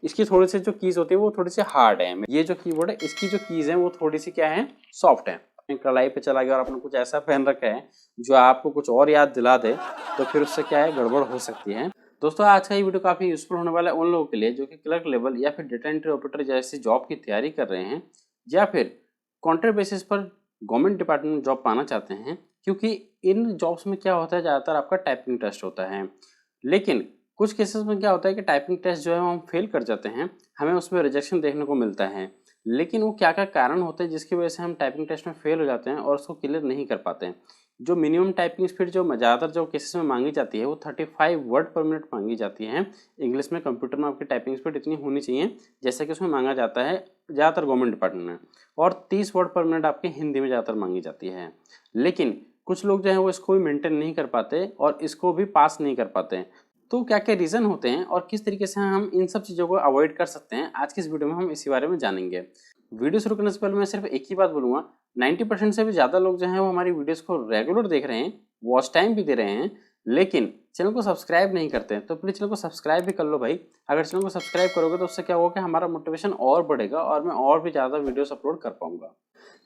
इसकी थोड़ी सी जो कीज होती है वो थोड़ी सी हार्ड है। ये जो कीबोर्ड है इसकी जो कीज है वो थोड़ी सी क्या है, सॉफ्ट है। कलाई पे चला गया और आपने कुछ ऐसा पहन रखा है जो आपको कुछ और याद दिला दे तो फिर उससे क्या है, गड़बड़ हो सकती है। दोस्तों आज का ये वीडियो काफी यूजफुल होने वाला है उन लोगों के लिए जो कि क्लर्क लेवल या फिर डेटा एंट्री ऑपरेटर जैसी जॉब की तैयारी कर रहे हैं या फिर कॉन्ट्रैक्ट बेसिस पर गवर्नमेंट डिपार्टमेंट में जॉब पाना चाहते हैं। क्योंकि इन जॉब्स में क्या होता है, ज़्यादातर आपका टाइपिंग टेस्ट होता है, लेकिन कुछ केसेस में क्या होता है कि टाइपिंग टेस्ट जो है हम फेल कर जाते हैं, हमें उसमें रिजेक्शन देखने को मिलता है। लेकिन वो क्या क्या कारण होते हैं जिसकी वजह से हम टाइपिंग टेस्ट में फेल हो जाते हैं और उसको क्लियर नहीं कर पाते हैं। जो मिनिमम टाइपिंग स्पीड जो ज़्यादातर जो केसेस में मांगी जाती है वो 35 वर्ड पर मिनट मांगी जाती है। इंग्लिश में कंप्यूटर में आपकी टाइपिंग स्पीड इतनी होनी चाहिए जैसे कि उसमें मांगा जाता है ज़्यादातर गवर्नमेंट डिपार्टमेंट में, और 30 वर्ड पर मिनट आपकी हिंदी में ज़्यादातर मांगी जाती है। लेकिन कुछ लोग जो है वो इसको भी मेंटेन नहीं कर पाते और इसको भी पास नहीं कर पाते। तो क्या क्या रीज़न होते हैं और किस तरीके से हम इन सब चीज़ों को अवॉइड कर सकते हैं, आज की इस वीडियो में हम इसी बारे में जानेंगे। वीडियो शुरू करने से पहले मैं सिर्फ एक ही बात बोलूँगा, 90% से भी ज़्यादा लोग जो हैं वो हमारी वीडियोस को रेगुलर देख रहे हैं, वॉच टाइम भी दे रहे हैं, लेकिन चैनल को सब्सक्राइब नहीं करते हैं। तो प्लीज़ चैनल को सब्सक्राइब भी कर लो भाई। अगर चैनल को सब्सक्राइब करोगे तो उससे क्या होगा कि हमारा मोटिवेशन और बढ़ेगा और मैं और भी ज़्यादा वीडियोस अपलोड कर पाऊंगा।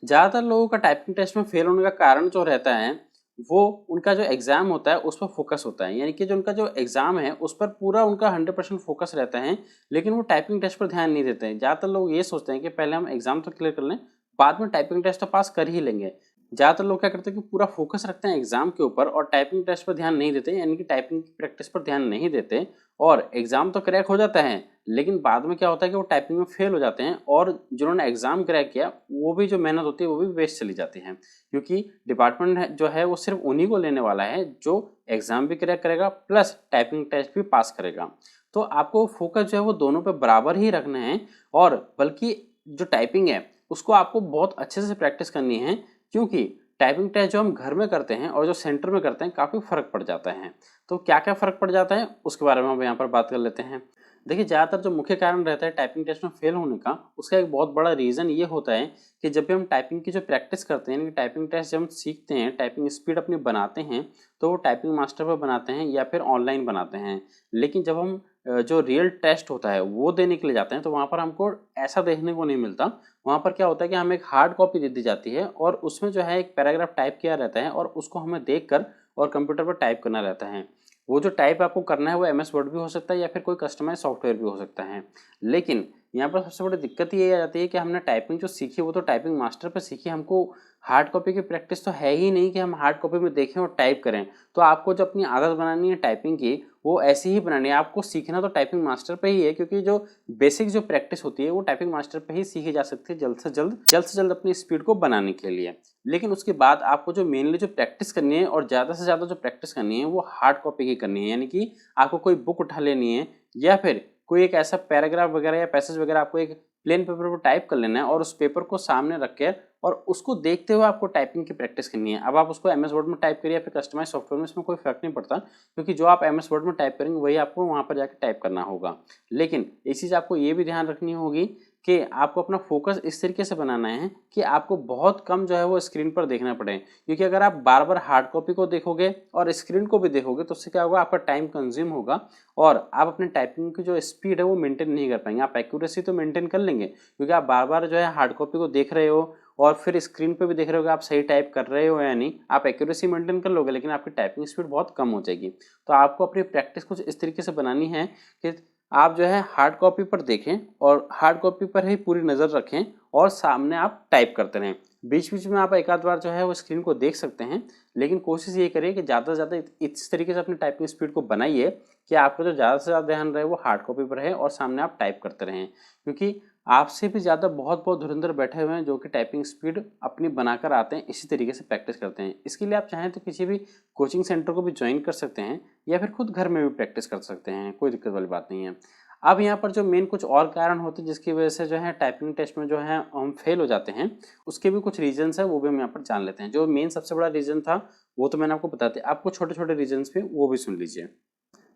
ज़्यादातर लोगों का टाइपिंग टेस्ट में फेल होने का कारण जो रहता है वो उनका जो एग्ज़ाम होता है उस पर फोकस होता है, यानी कि जो उनका जो एग्ज़ाम है उस पर पूरा उनका 100% फोकस रहता है, लेकिन वो टाइपिंग टेस्ट पर ध्यान नहीं देते हैं। ज़्यादातर लोग ये सोचते हैं कि पहले हम एग्ज़ाम तो क्लियर कर लें, बाद में टाइपिंग टेस्ट तो पास कर ही लेंगे। ज़्यादातर लोग क्या करते हैं कि पूरा फोकस रखते हैं एग्ज़ाम के ऊपर और टाइपिंग टेस्ट पर ध्यान नहीं देते, यानी कि टाइपिंग की प्रैक्टिस पर ध्यान नहीं देते, और एग्ज़ाम तो क्रैक हो जाता है लेकिन बाद में क्या होता है कि वो टाइपिंग में फेल हो जाते हैं और जिन्होंने एग्ज़ाम क्रैक किया वो भी जो मेहनत होती है वो भी वेस्ट चली जाती है। क्योंकि डिपार्टमेंट जो है वो सिर्फ उन्हीं को लेने वाला है जो एग्ज़ाम भी क्रैक करेगा प्लस टाइपिंग टेस्ट भी पास करेगा। तो आपको फोकस जो है वो दोनों पे बराबर ही रखना है, और बल्कि जो टाइपिंग है उसको आपको बहुत अच्छे से प्रैक्टिस करनी है, क्योंकि टाइपिंग टेस्ट जो हम घर में करते हैं और जो सेंटर में करते हैं काफ़ी फ़र्क पड़ जाता है। तो क्या क्या फ़र्क पड़ जाता है उसके बारे में हम यहाँ पर बात कर लेते हैं। देखिए ज़्यादातर जो मुख्य कारण रहता है टाइपिंग टेस्ट में फेल होने का, उसका एक बहुत बड़ा रीज़न ये होता है कि जब भी हम टाइपिंग की जो प्रैक्टिस करते हैं, यानी कि टाइपिंग टेस्ट जब हम सीखते हैं, टाइपिंग स्पीड अपनी बनाते हैं, तो वो टाइपिंग मास्टर पर बनाते हैं या फिर ऑनलाइन बनाते हैं। लेकिन जब हम जो रियल टेस्ट होता है वो देने के लिए जाते हैं तो वहाँ पर हमको ऐसा देखने को नहीं मिलता। वहाँ पर क्या होता है कि हमें एक हार्ड कॉपी दे दी जाती है और उसमें जो है एक पैराग्राफ टाइप किया रहता है और उसको हमें देख कर और कंप्यूटर पर टाइप करना रहता है। वो जो टाइप आपको करना है वो एमएस वर्ड भी हो सकता है या फिर कोई कस्टमाइज सॉफ्टवेयर भी हो सकता है। लेकिन यहाँ पर सबसे बड़ी दिक्कत ये आ जाती है कि हमने टाइपिंग जो सीखी वो तो टाइपिंग मास्टर पर सीखी, हमको हार्ड कॉपी की प्रैक्टिस तो है ही नहीं कि हम हार्ड कॉपी में देखें और टाइप करें। तो आपको जो अपनी आदत बनानी है टाइपिंग की वो ऐसी ही बनानी है, आपको सीखना तो टाइपिंग मास्टर पे ही है, क्योंकि जो बेसिक जो प्रैक्टिस होती है वो टाइपिंग मास्टर पे ही सीखी जा सकती है जल्द से जल्द अपनी स्पीड को बनाने के लिए। लेकिन उसके बाद आपको जो मेनली जो प्रैक्टिस करनी है और ज़्यादा से ज़्यादा जो प्रैक्टिस करनी है वो हार्ड कॉपी की करनी है, यानी कि आपको कोई बुक उठा लेनी है या फिर कोई एक ऐसा पैराग्राफ वगैरह या पैसेज वगैरह आपको एक प्लेन पेपर पर टाइप कर लेना है और उस पेपर को सामने रख के और उसको देखते हुए आपको टाइपिंग की प्रैक्टिस करनी है। अब आप उसको एमएस वर्ड में टाइप करिए या फिर कस्टमाइज सॉफ्टवेयर में, इसमें कोई फर्क नहीं पड़ता, क्योंकि जो आप एमएस वर्ड में टाइप करेंगे वही आपको वहाँ पर जाकर टाइप करना होगा। लेकिन एक चीज़ आपको ये भी ध्यान रखनी होगी कि आपको अपना फोकस इस तरीके से बनाना है कि आपको बहुत कम जो है वो स्क्रीन पर देखना पड़े, क्योंकि अगर आप बार बार हार्ड कॉपी को देखोगे और स्क्रीन को भी देखोगे तो उससे क्या होगा, आपका टाइम कंज्यूम होगा और आप अपने टाइपिंग की जो स्पीड है वो मेंटेन नहीं कर पाएंगे। आप एक्यूरेसी तो मेंटेन कर लेंगे क्योंकि आप बार बार जो है हार्ड कॉपी को देख रहे हो और फिर स्क्रीन पे भी देख रहे हो कि आप सही टाइप कर रहे हो या नहीं, आप एक्यूरेसी मेंटेन कर लोगे, लेकिन आपकी टाइपिंग स्पीड बहुत कम हो जाएगी। तो आपको अपनी प्रैक्टिस कुछ इस तरीके से बनानी है कि आप जो है हार्ड कॉपी पर देखें और हार्ड कॉपी पर ही पूरी नज़र रखें और सामने आप टाइप करते रहें। बीच बीच में आप एक आध बार जो है वो स्क्रीन को देख सकते हैं, लेकिन कोशिश ये करिए कि ज़्यादा से ज़्यादा इस तरीके से अपनी टाइपिंग स्पीड को बनाइए कि आपका जो ज़्यादा से ज़्यादा ध्यान रहे वो हार्ड कॉपी पर रहे और सामने आप टाइप करते रहें। क्योंकि आपसे भी ज़्यादा बहुत बहुत धुरंधर बैठे हुए हैं जो कि टाइपिंग स्पीड अपनी बनाकर आते हैं, इसी तरीके से प्रैक्टिस करते हैं। इसके लिए आप चाहें तो किसी भी कोचिंग सेंटर को भी ज्वाइन कर सकते हैं या फिर खुद घर में भी प्रैक्टिस कर सकते हैं, कोई दिक्कत वाली बात नहीं है। अब यहाँ पर जो मेन कुछ और कारण होते हैं जिसकी वजह से जो है टाइपिंग टेस्ट में जो है हम फेल हो जाते हैं, उसके भी कुछ रीजंस है, वो भी हम यहाँ पर जान लेते हैं। जो मेन सबसे बड़ा रीजन था वो तो मैंने आपको बता दिया, आपको छोटे छोटे रीजंस भी वो भी सुन लीजिए।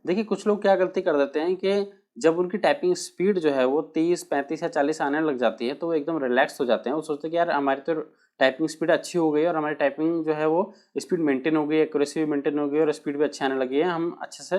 देखिए कुछ लोग क्या गलती कर देते हैं कि जब उनकी टाइपिंग स्पीड जो है वो 30, 35 या 40 आने लग जाती है तो वो एकदम रिलैक्स हो जाते हैं। वो सोचते हैं कि यार हमारी तो टाइपिंग स्पीड अच्छी हो गई और हमारी टाइपिंग जो है वो स्पीड मेंटेन हो गई, एक्यूरेसी भी मेंटेन हो गई और स्पीड भी अच्छी आने लगी है, हम अच्छे से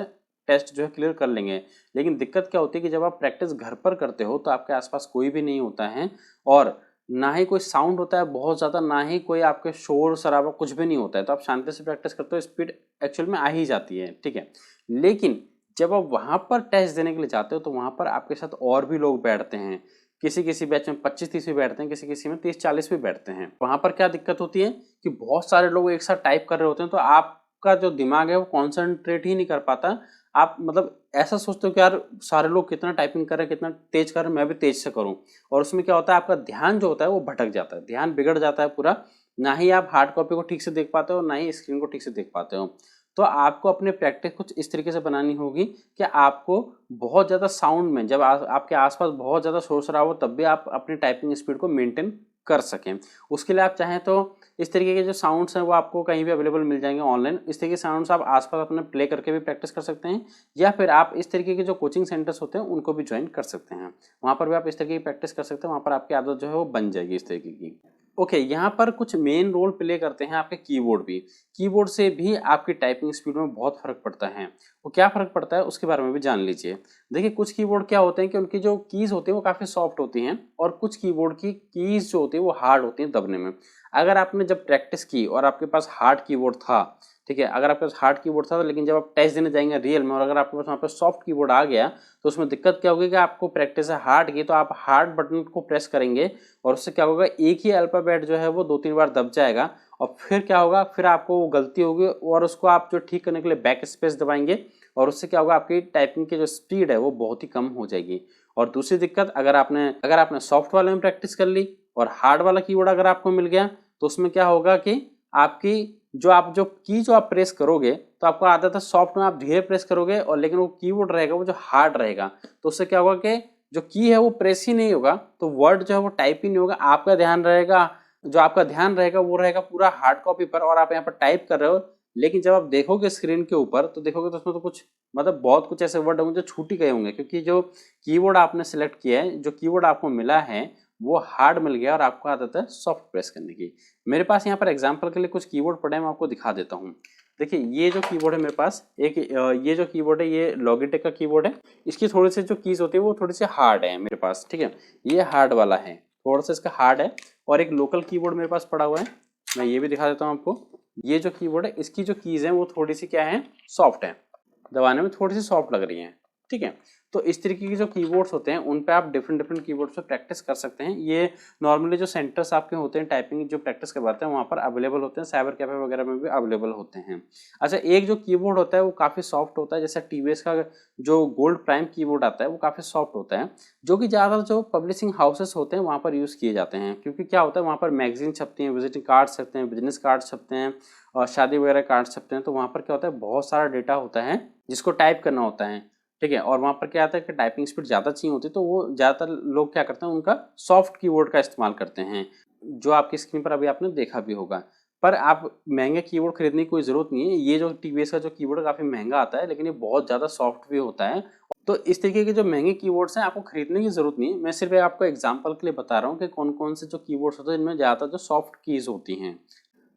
टेस्ट जो है क्लियर कर लेंगे। लेकिन दिक्कत क्या होती है कि जब आप प्रैक्टिस घर पर करते हो तो आपके आसपास कोई भी नहीं होता है और ना ही कोई साउंड होता है बहुत ज़्यादा, ना ही कोई आपके शोर शराबा, कुछ भी नहीं होता है। तो आप शांति से प्रैक्टिस करते हो, स्पीड एक्चुअल में आ ही जाती है, ठीक है। लेकिन जब आप वहाँ पर टेस्ट देने के लिए जाते हो तो वहाँ पर आपके साथ और भी लोग बैठते हैं। किसी किसी बैच में 25-30 भी बैठते हैं, किसी किसी में 30-40 भी बैठते हैं। वहाँ पर क्या दिक्कत होती है कि बहुत सारे लोग एक साथ टाइप कर रहे होते हैं, तो आपका जो दिमाग है वो कॉन्सेंट्रेट ही नहीं कर पाता। आप मतलब ऐसा सोचते हो कि यार सारे लोग कितना टाइपिंग कर रहे हैं, कितना तेज कर रहे हैं, मैं भी तेज से करूं। और उसमें क्या होता है, आपका ध्यान जो होता है वो भटक जाता है, ध्यान बिगड़ जाता है पूरा। ना ही आप हार्ड कॉपी को ठीक से देख पाते हो, ना ही स्क्रीन को ठीक से देख पाते हो। तो आपको अपने प्रैक्टिस कुछ इस तरीके से बनानी होगी कि आपको बहुत ज़्यादा साउंड में, जब आपके आसपास बहुत ज़्यादा शोर शराबा हो, तब भी आप अपनी टाइपिंग स्पीड को मेंटेन कर सकें। उसके लिए आप चाहें तो इस तरीके के जो साउंड्स हैं वो आपको कहीं भी अवेलेबल मिल जाएंगे ऑनलाइन। इस तरीके के साउंड्स आप आसपास अपने प्ले करके भी प्रैक्टिस कर सकते हैं, या फिर आप इस तरीके के जो कोचिंग सेंटर्स होते हैं उनको भी ज्वाइन कर सकते हैं। वहाँ पर भी आप इस तरीके की प्रैक्टिस कर सकते हैं, वहाँ पर आपकी आदत जो है वो बन जाएगी इस तरीके की। ओके, यहाँ पर कुछ मेन रोल प्ले करते हैं आपके कीबोर्ड भी। कीबोर्ड से भी आपकी टाइपिंग स्पीड में बहुत फर्क पड़ता है। वो क्या फर्क पड़ता है उसके बारे में भी जान लीजिए। देखिए, कुछ कीबोर्ड क्या होते हैं कि उनकी जो कीज होती है वो काफ़ी सॉफ्ट होती हैं, और कुछ कीबोर्ड की कीज जो होती है वो हार्ड होती हैं दबने में। अगर आपने जब प्रैक्टिस की और आपके पास हार्ड कीबोर्ड था, ठीक है, अगर आपके पास हार्ड कीबोर्ड था, लेकिन जब आप टेस्ट देने जाएंगे रियल में और अगर आपके पास वहाँ पर सॉफ्ट कीबोर्ड आ गया, तो उसमें दिक्कत क्या होगी कि आपको प्रैक्टिस है हार्ड की, तो आप हार्ड बटन को प्रेस करेंगे और उससे क्या होगा, एक ही अल्फाबेट जो है वो 2-3 बार दब जाएगा। और फिर क्या होगा, फिर आपको वो गलती होगी और उसको आप जो ठीक करने के लिए बैक स्पेस दबाएंगे, और उससे क्या होगा, आपकी टाइपिंग की जो स्पीड है वो बहुत ही कम हो जाएगी। और दूसरी दिक्कत, अगर आपने सॉफ्ट वाले में प्रैक्टिस कर ली और हार्ड वाला कीबोर्ड अगर आपको मिल गया, तो उसमें क्या होगा कि आपकी जो आप प्रेस करोगे, तो आपको आदत है सॉफ्ट में आप धीरे प्रेस करोगे, और लेकिन वो कीबोर्ड रहेगा वो जो हार्ड रहेगा, तो उससे क्या होगा कि जो की है वो प्रेस ही नहीं होगा, तो वर्ड जो है वो टाइप ही नहीं होगा। आपका ध्यान रहेगा वो रहेगा पूरा हार्ड कॉपी पर, और आप यहाँ पर टाइप कर रहे हो। लेकिन जब आप देखोगे स्क्रीन के ऊपर तो देखोगे तो उसमें तो कुछ मतलब बहुत कुछ ऐसे वर्ड होंगे जो छूट ही गए होंगे, क्योंकि जो कीबोर्ड आपने सेलेक्ट किया है, जो कीबोर्ड आपको मिला है वो हार्ड मिल गया और आपको आदत है सॉफ्ट प्रेस करने की। मेरे पास यहाँ पर एग्जांपल के लिए कुछ कीबोर्ड पड़े हैं, मैं आपको दिखा देता हूँ। देखिए, ये जो कीबोर्ड है मेरे पास, ये जो कीबोर्ड है ये लॉगिटेक का कीबोर्ड है। इसकी थोड़ी सी जो कीज होती है वो थोड़ी सी हार्ड है मेरे पास, ठीक है, ये हार्ड वाला है, थोड़ा सा इसका हार्ड है। और एक लोकल कीबोर्ड मेरे पास पड़ा हुआ है, मैं ये भी दिखा देता हूँ आपको। ये जो कीबोर्ड है इसकी जो कीज है वो थोड़ी सी क्या है, सॉफ्ट है, दबाने में थोड़ी सी सॉफ्ट लग रही हैं, ठीक है। तो इस तरीके की जो कीबोर्ड्स होते हैं उन पे आप डिफरेंट डिफरेंट कीबोर्ड्स पे प्रैक्टिस कर सकते हैं। ये नॉर्मली जो सेंटर्स आपके होते हैं टाइपिंग जो प्रैक्टिस करवाते हैं वहाँ पर अवेलेबल होते हैं, साइबर कैफे वगैरह में भी अवेलेबल होते हैं। अच्छा, एक जो कीबोर्ड होता है वो काफ़ी सॉफ्ट होता है, जैसे टीवीएस का जो गोल्ड प्राइम कीबोर्ड आता है वो काफ़ी सॉफ्ट होता है, जो कि ज़्यादातर जो पब्लिशिंग हाउसेस होते हैं वहाँ पर यूज़ किए जाते हैं। क्योंकि क्या होता है, वहाँ पर मैगजीन छपती हैं, विजिटिंग कार्ड छपते हैं, बिजनेस कार्ड छपते हैं, और शादी वगैरह कार्ड छपते हैं। तो वहाँ पर क्या होता है, बहुत सारा डेटा होता है जिसको टाइप करना होता है, ठीक है। और वहाँ पर क्या आता है कि टाइपिंग स्पीड ज़्यादा चाहिए होती है, तो वो ज़्यादातर लोग क्या करते हैं, उनका सॉफ्ट कीबोर्ड का इस्तेमाल करते हैं, जो आपकी स्क्रीन पर अभी आपने देखा भी होगा। पर आप महंगे कीबोर्ड खरीदने की कोई ज़रूरत नहीं है। ये जो टीवीएस का जो कीबोर्ड है काफ़ी महंगा आता है, लेकिन ये बहुत ज़्यादा सॉफ्ट भी होता है। तो इस तरीके के जो महंगे कीबोर्ड्स हैं आपको खरीदने की ज़रूरत नहीं है। मैं सिर्फ आपको एग्जांपल के लिए बता रहा हूँ कि कौन कौन से जो कीबोर्ड्स होते हैं जिनमें ज़्यादातर जो सॉफ्ट कीज़ होती हैं।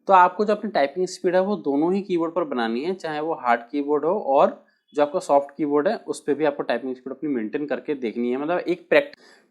तो आपको जो अपनी टाइपिंग स्पीड है वो दोनों ही कीबोर्ड पर बनानी है, चाहे वो हार्ड कीबोर्ड हो और जो आपका सॉफ्ट कीबोर्ड है उस पर भी आपको टाइपिंग स्पीड अपनी मेंटेन करके देखनी है। मतलब एक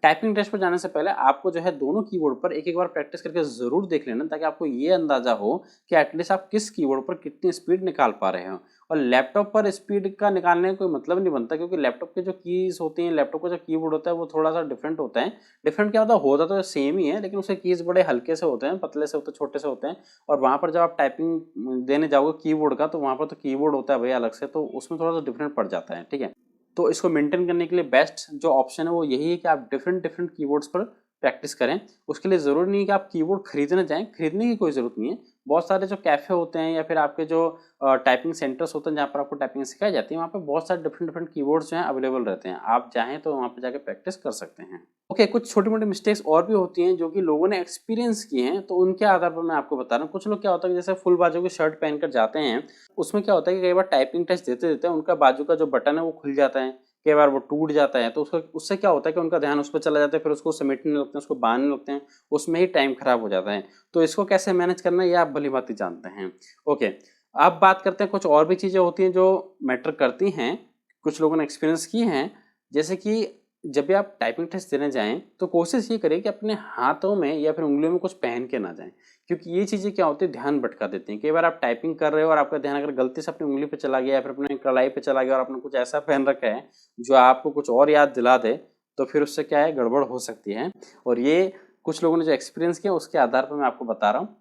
टाइपिंग टेस्ट पर जाने से पहले आपको जो है दोनों कीबोर्ड पर एक एक बार प्रैक्टिस करके जरूर देख लेना, ताकि आपको ये अंदाजा हो कि एटलीस्ट आप किस कीबोर्ड पर कितनी स्पीड निकाल पा रहे हो। और लैपटॉप पर स्पीड का निकालने का कोई मतलब नहीं बनता, क्योंकि लैपटॉप के जो कीज होती हैं, लैपटॉप का जो कीबोर्ड होता है वो थोड़ा सा डिफरेंट होता है। डिफरेंट क्या होता तो सेम ही है, लेकिन उसके कीज बड़े हल्के से होते हैं, पतले से होते हैं, छोटे से होते हैं। और वहाँ पर जब आप टाइपिंग देने जाओगे कीबोर्ड का, तो वहाँ पर तो कीबोर्ड होता है भैया अलग से, तो उसमें थोड़ा सा डिफरेंट पड़ जाता है, ठीक है। तो इसको मेंटेन करने के लिए बेस्ट जो ऑप्शन है वो यही है कि आप डिफरेंट डिफरेंट कीबोर्ड्स पर प्रैक्टिस करें। उसके लिए ज़रूरी नहीं है कि आप कीबोर्ड खरीदने जाएं, खरीदने की कोई ज़रूरत नहीं है। बहुत सारे जो कैफ़े होते हैं या फिर आपके जो टाइपिंग सेंटर्स होते हैं जहाँ पर आपको टाइपिंग सिखाई जाती है, वहाँ पे बहुत सारे डिफरेंट डिफरेंट कीबोर्ड्स जो हैं अवेलेबल रहते हैं। आप चाहें तो वहाँ पे जाकर प्रैक्टिस कर सकते हैं। ओके, कुछ छोटी मोटी मिस्टेक्स और भी होती हैं जो कि लोगों ने एक्सपीरियंस की हैं, तो उनके आधार पर मैं आपको बता रहा हूँ। कुछ लोग क्या होता है, जैसे फुल बाजू की शर्ट पहनकर जाते हैं, उसमें क्या होता है कि कई बार टाइपिंग टेस्ट देते देते उनका बाजू का जो बटन है वो खुल जाता है, कई बार वो टूट जाता है, तो उससे क्या होता है कि उनका ध्यान उस पर चला जाता है, फिर उसको समेटने लगते हैं, उसको बांधने लगते हैं, उसमें ही टाइम खराब हो जाता है। तो इसको कैसे मैनेज करना है ये आप भली भांति जानते हैं। ओके, अब बात करते हैं कुछ और भी चीज़ें होती हैं जो मैटर करती हैं कुछ लोगों ने एक्सपीरियंस की हैं। जैसे कि जब भी आप टाइपिंग टेस्ट देने जाएं तो कोशिश ये करें कि अपने हाथों में या फिर उंगलियों में कुछ पहन के ना जाएं, क्योंकि ये चीज़ें क्या होती है, ध्यान भटका देती हैं। कई बार आप टाइपिंग कर रहे हो और आपका ध्यान अगर गलती से अपनी उंगली पे चला गया या फिर अपने कलाई पे चला गया और आपने कुछ ऐसा पहन रखा है जो आपको कुछ और याद दिला दे, तो फिर उससे क्या है, गड़बड़ हो सकती है। और ये कुछ लोगों ने जो एक्सपीरियंस किया उसके आधार पर मैं आपको बता रहा हूँ।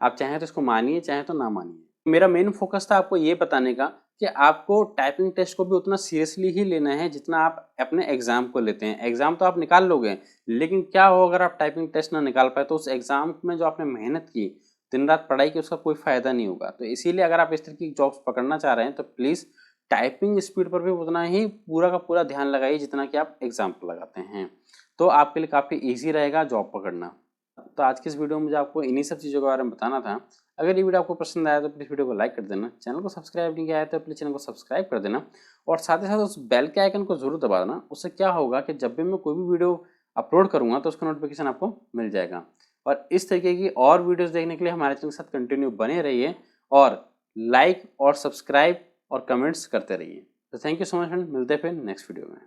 आप चाहें तो इसको मानिए, चाहें तो ना मानिए। मेरा मेन फोकस था आपको ये बताने का कि आपको टाइपिंग टेस्ट को भी उतना सीरियसली ही लेना है जितना आप अपने एग्जाम को लेते हैं। एग्जाम तो आप निकाल लोगे, लेकिन क्या हो अगर आप टाइपिंग टेस्ट ना निकाल पाए तो उस एग्जाम में जो आपने मेहनत की, दिन रात पढ़ाई की, उसका कोई फायदा नहीं होगा। तो इसीलिए अगर आप इस तरह की जॉब्स पकड़ना चाह रहे हैं तो प्लीज टाइपिंग स्पीड पर भी उतना ही पूरा का पूरा ध्यान लगाइए जितना कि आप एग्जाम पर लगाते हैं। तो आपके लिए काफी ईजी रहेगा जॉब पकड़ना। तो आज की इस वीडियो में मुझे आपको इन्हीं सब चीज़ों के बारे में बताना था। अगर ये वीडियो आपको पसंद आया तो प्लीज़ वीडियो को लाइक कर देना, चैनल को सब्सक्राइब नहीं किया है तो प्लीज़ चैनल को सब्सक्राइब कर देना, और साथ ही साथ उस बेल के आइकन को जरूर दबा देना। उससे क्या होगा कि जब भी मैं कोई भी वीडियो अपलोड करूँगा तो उसका नोटिफिकेशन आपको मिल जाएगा। और इस तरीके की और वीडियोज़ देखने के लिए हमारे चैनल के साथ कंटिन्यू बने रहिए और लाइक और सब्सक्राइब और कमेंट्स करते रहिए। तो thank you so much friend, मिलते हैं फिर नेक्स्ट वीडियो में।